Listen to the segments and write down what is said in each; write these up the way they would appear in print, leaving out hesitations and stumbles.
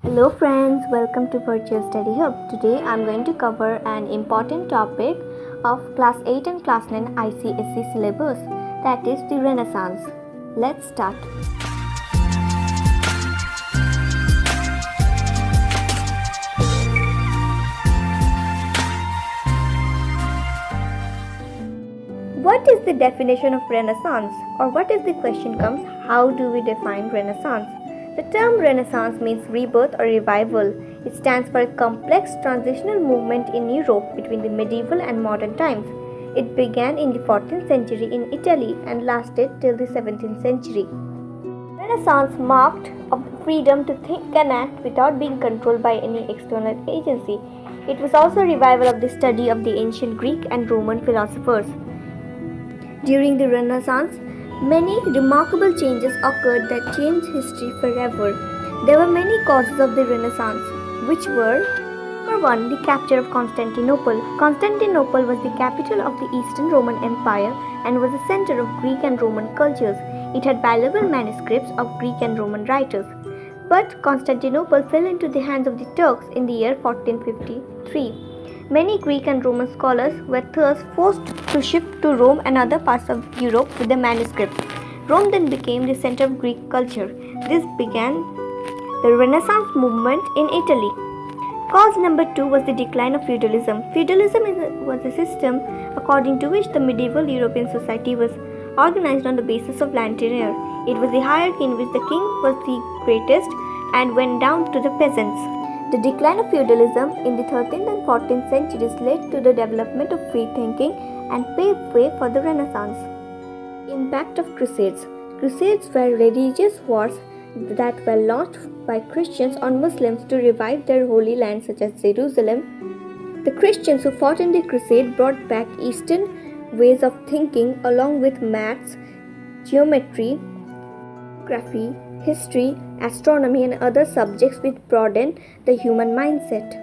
Hello friends, welcome to Virtual Study Hub. Today I am going to cover an important topic of class 8 and class 9 ICSE syllabus, that is the Renaissance. Let's start. What is the definition of Renaissance? Or what if the question comes, how do we define Renaissance? The term Renaissance means rebirth or revival. It stands for a complex transitional movement in Europe between the medieval and modern times. It began in the 14th century in Italy and lasted till the 17th century. Renaissance marked of freedom to think and act without being controlled by any external agency. It was also a revival of the study of the ancient Greek and Roman philosophers. During the Renaissance, many remarkable changes occurred that changed history forever. There were many causes of the Renaissance, which were: number 1, the capture of Constantinople. Constantinople was the capital of the Eastern Roman Empire and was a center of Greek and Roman cultures. It had valuable manuscripts of Greek and Roman writers. But Constantinople fell into the hands of the Turks in the year 1453. Many Greek and Roman scholars were thus forced to shift to Rome and other parts of Europe with the manuscripts. Rome then became the center of Greek culture. This began the Renaissance movement in Italy. Cause number 2 was the decline of feudalism. Feudalism was a system according to which the medieval European society was organized on the basis of land tenure. It was the hierarchy in which the king was the greatest and went down to the peasants. The decline of feudalism in the 13th and 14th centuries led to the development of free thinking and paved way for the Renaissance. Impact of Crusades. Crusades were religious wars that were launched by Christians on Muslims to revive their holy land such as Jerusalem. The Christians who fought in the crusade brought back Eastern ways of thinking along with maths, geometry, geography, history, astronomy and other subjects which broaden the human mindset.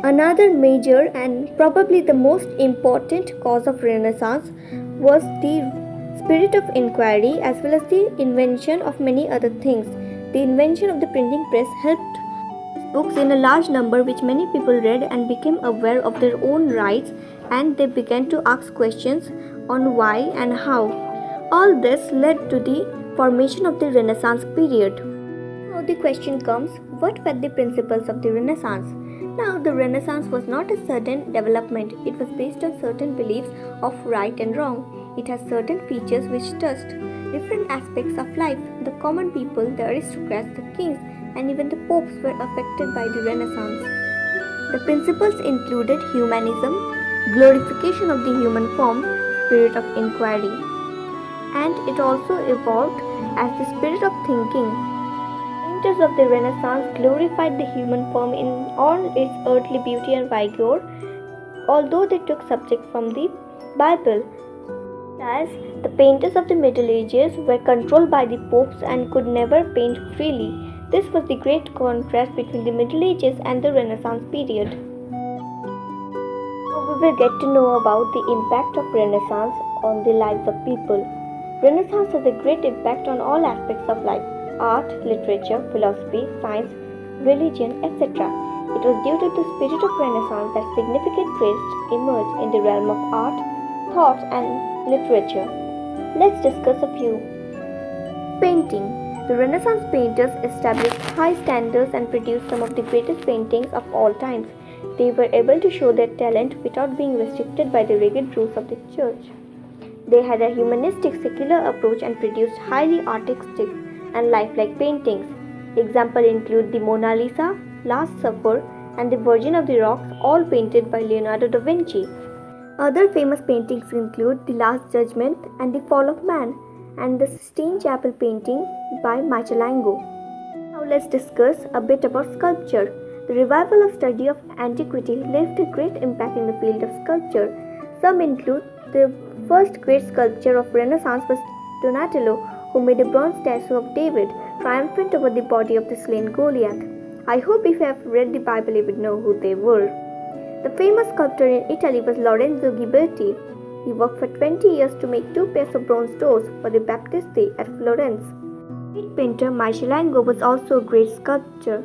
Another major and probably the most important cause of Renaissance was the spirit of inquiry as well as the invention of many other things. The invention of the printing press helped books in a large number which many people read and became aware of their own rights, and they began to ask questions on why and how. All this led to the formation of the Renaissance period. Now the question comes, what were the principles of the Renaissance? Now the Renaissance was not a sudden development. It was based on certain beliefs of right and wrong. It has certain features which touched different aspects of life. The common people, the aristocrats, the kings, and even the popes were affected by the Renaissance. The principles included humanism, glorification of the human form, spirit of inquiry, and it also evolved as the spirit of thinking. Painters of the Renaissance glorified the human form in all its earthly beauty and vigor, although they took subject from the Bible. As the painters of the Middle Ages were controlled by the popes and could never paint freely. This was the great contrast between the Middle Ages and the Renaissance period. Now we will get to know about the impact of Renaissance on the lives of people. Renaissance has a great impact on all aspects of life: art, literature, philosophy, science, religion, etc. It was due to the spirit of Renaissance that significant traits emerged in the realm of art, thought and literature. Let's discuss a few. Painting. The Renaissance painters established high standards and produced some of the greatest paintings of all times. They were able to show their talent without being restricted by the rigid rules of the church. They had a humanistic secular approach and produced highly artistic and lifelike paintings. Examples include the Mona Lisa, Last Supper, and the Virgin of the Rocks, all painted by Leonardo da Vinci. Other famous paintings include The Last Judgment and The Fall of Man, and the Sistine Chapel painting by Michelangelo. Now let's discuss a bit about sculpture. The revival of study of antiquity left a great impact in the field of sculpture. Some include the first great sculpture of Renaissance was Donatello, who made a bronze statue of David, triumphant over the body of the slain Goliath. I hope if you have read the Bible you would know who they were. The famous sculptor in Italy was Lorenzo Ghiberti. He worked for 20 years to make 2 pairs of bronze doors for the Baptistery at Florence. Great painter Michelangelo was also a great sculptor.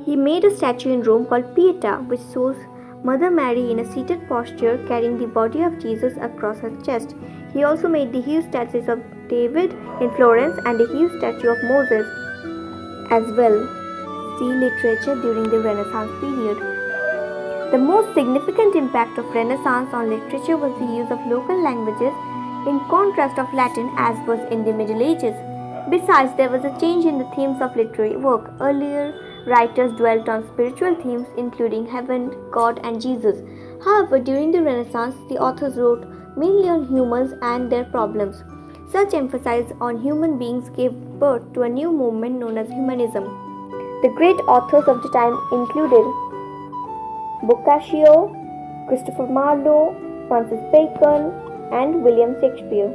He made a statue in Rome called Pieta, which shows Mother Mary in a seated posture carrying the body of Jesus across her chest. He also made the huge statues of David in Florence and a huge statue of Moses as well. See literature during the Renaissance period. The most significant impact of Renaissance on literature was the use of local languages in contrast of Latin as was in the Middle Ages. Besides, there was a change in the themes of literary work. Earlier, writers dwelt on spiritual themes including heaven, God, and Jesus. However, during the Renaissance, the authors wrote mainly on humans and their problems. Such emphasis on human beings gave birth to a new movement known as humanism. The great authors of the time included Boccaccio, Christopher Marlowe, Francis Bacon, and William Shakespeare.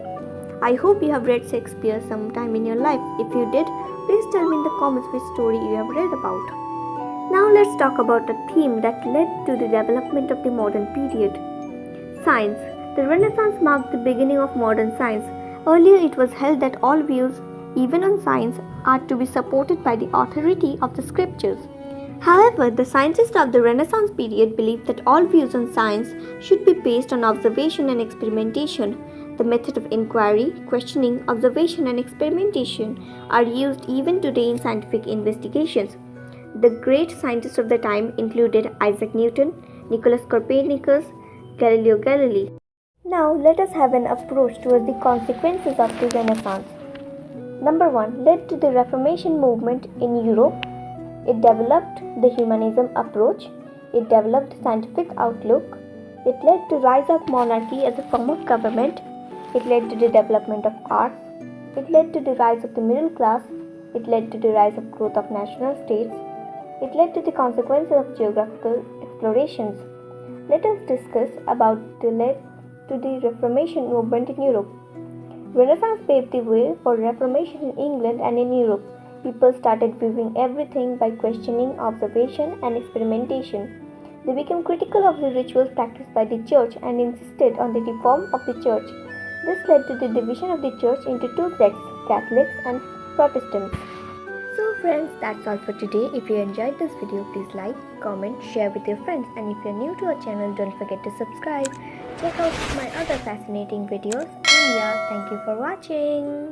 I hope you have read Shakespeare sometime in your life. If you did, please tell me in the comments which story you have read about. Now let's talk about a theme that led to the development of the modern period. Science. The Renaissance marked the beginning of modern science. Earlier it was held that all views, even on science, are to be supported by the authority of the scriptures. However, the scientists of the Renaissance period believed that all views on science should be based on observation and experimentation. The method of inquiry, questioning, observation, and experimentation are used even today in scientific investigations. The great scientists of the time included Isaac Newton, Nicholas Copernicus, Galileo Galilei. Now, let us have an approach towards the consequences of the Renaissance. Number 1. Led to the Reformation movement in Europe. It developed the humanism approach. It developed scientific outlook. It led to rise of monarchy as a form of government. It led to the development of arts. It led to the rise of the middle class. It led to the rise of growth of national states. It led to the consequences of geographical explorations. Let us discuss about the led to the Reformation movement in Europe. Renaissance paved the way for Reformation in England and in Europe. People started viewing everything by questioning, observation, and experimentation. They became critical of the rituals practiced by the church and insisted on the reform of the church. This led to the division of the church into two sects, Catholics and Protestants. So friends, that's all for today. If you enjoyed this video, please like, comment, share with your friends, and if you're new to our channel, don't forget to subscribe. Check out my other fascinating videos, and yeah, thank you for watching.